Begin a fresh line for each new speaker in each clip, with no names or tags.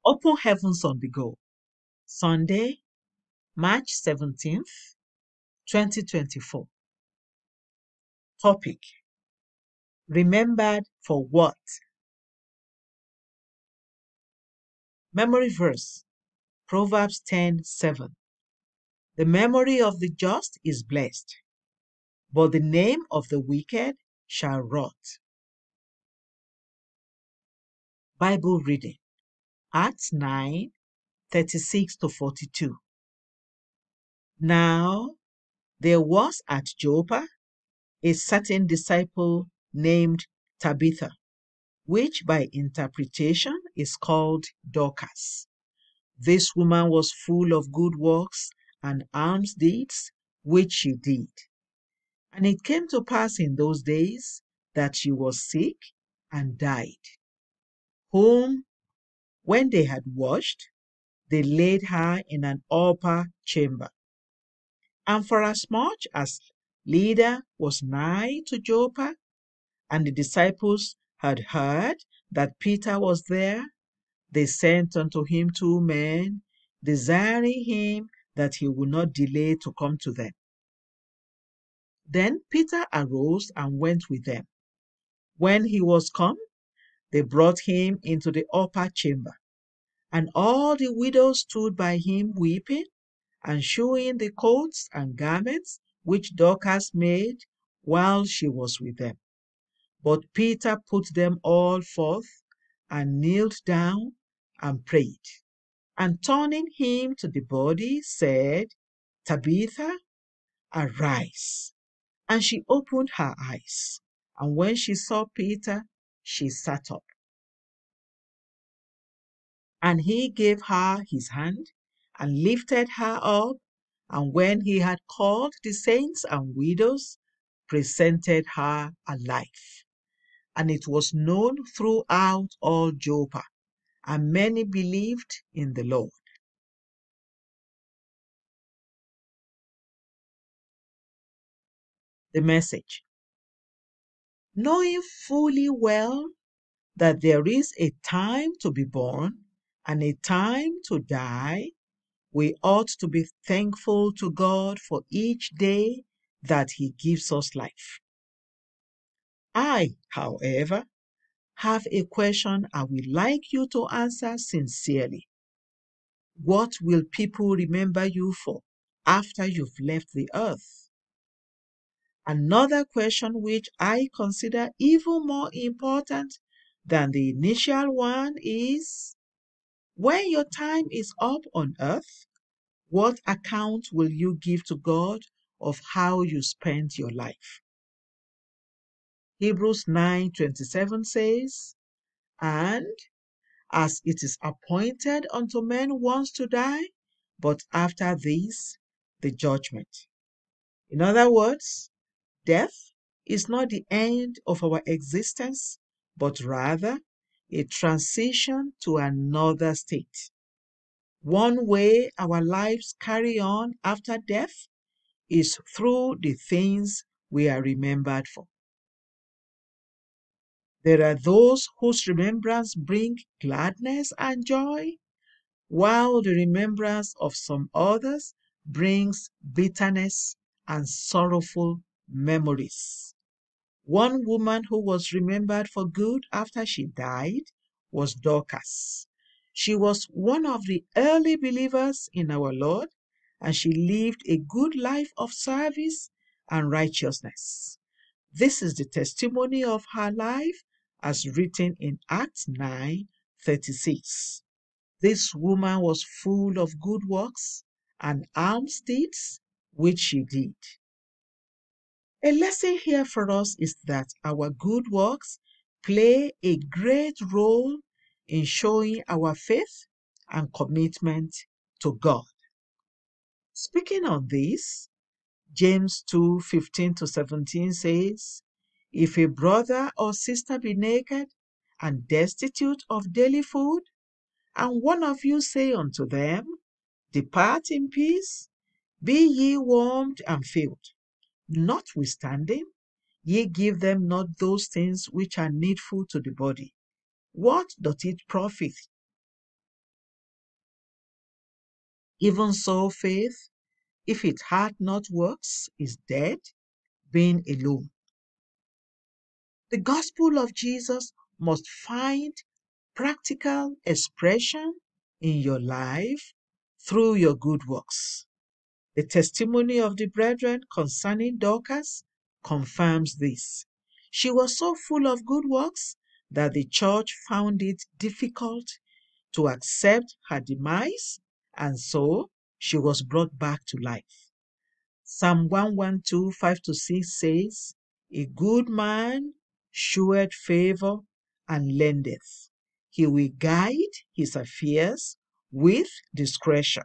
Open Heavens on the Go. Sunday, March 17th, 2024. Topic: Remembered for what? Memory verse: Proverbs 10:7. The memory of the just is blessed, but the name of the wicked shall rot. Bible reading: Acts 9:36-42. Now there was at Joppa a certain disciple named Tabitha, which by interpretation is called Dorcas. This woman was full of good works and alms deeds, which she did. And it came to pass in those days that she was sick and died, whom, when they had washed, they laid her in an upper chamber. And forasmuch as Lydda was nigh to Joppa, and the disciples had heard that Peter was there, they sent unto him 2 men, desiring him that he would not delay to come to them. Then Peter arose and went with them. When he was come, they brought him into the upper chamber, and all the widows stood by him weeping, and shewing the coats and garments which Dorcas made while she was with them. But Peter put them all forth, and kneeled down, and prayed. And turning him to the body, said, Tabitha, arise. And she opened her eyes, and when she saw Peter, she sat up. And he gave her his hand, and lifted her up, and when he had called the saints and widows, presented her alive. And it was known throughout all Joppa, and many believed in the Lord. The message: knowing fully well that there is a time to be born and a time to die, we ought to be thankful to God for each day that He gives us life. I, however, have a question I would like you to answer sincerely. What will people remember you for after you've left the earth? Another question which I consider even more important than the initial one is, when your time is up on earth, what account will you give to God of how you spent your life? Hebrews 9:27 says, And as it is appointed unto men once to die, but after this, the judgment. In other words, death is not the end of our existence, but rather a transition to another state. One way our lives carry on after death is through the things we are remembered for. There are those whose remembrance brings gladness and joy, while the remembrance of some others brings bitterness and sorrowful memories. One woman who was remembered for good after she died was Dorcas. She was one of the early believers in our Lord, and she lived a good life of service and righteousness. This is the testimony of her life as written in Acts 9:36. This woman was full of good works and alms deeds, which she did. A lesson here for us is that our good works play a great role in showing our faith and commitment to God. Speaking on this, James 2:15-17 says, If a brother or sister be naked and destitute of daily food, and one of you say unto them, Depart in peace, be ye warmed and filled, notwithstanding, ye give them not those things which are needful to the body, what doth it profit? Even so, faith, if it hath not works, is dead, being alone. The gospel of Jesus must find practical expression in your life through your good works. The testimony of the brethren concerning Dorcas confirms this. She was so full of good works that the church found it difficult to accept her demise, and so she was brought back to life. Psalm 112, 5 to 6 says, "A good man sheweth favor and lendeth. He will guide his affairs with discretion.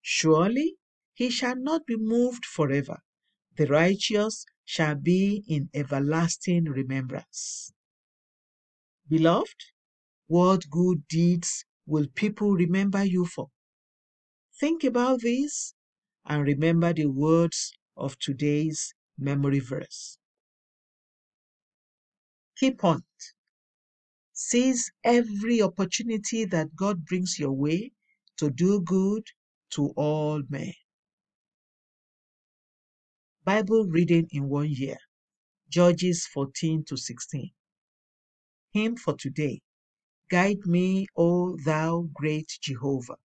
Surely he shall not be moved forever. The righteous shall be in everlasting remembrance." Beloved, what good deeds will people remember you for? Think about this and remember the words of today's memory verse. Key point: seize every opportunity that God brings your way to do good to all men. Bible reading in 1 year, Judges 14 to 16. Hymn for today: Guide me, O thou great Jehovah.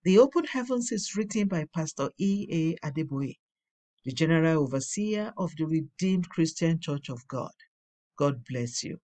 The Open Heavens is written by Pastor E. A. Adeboye, the General Overseer of the Redeemed Christian Church of God. God bless you.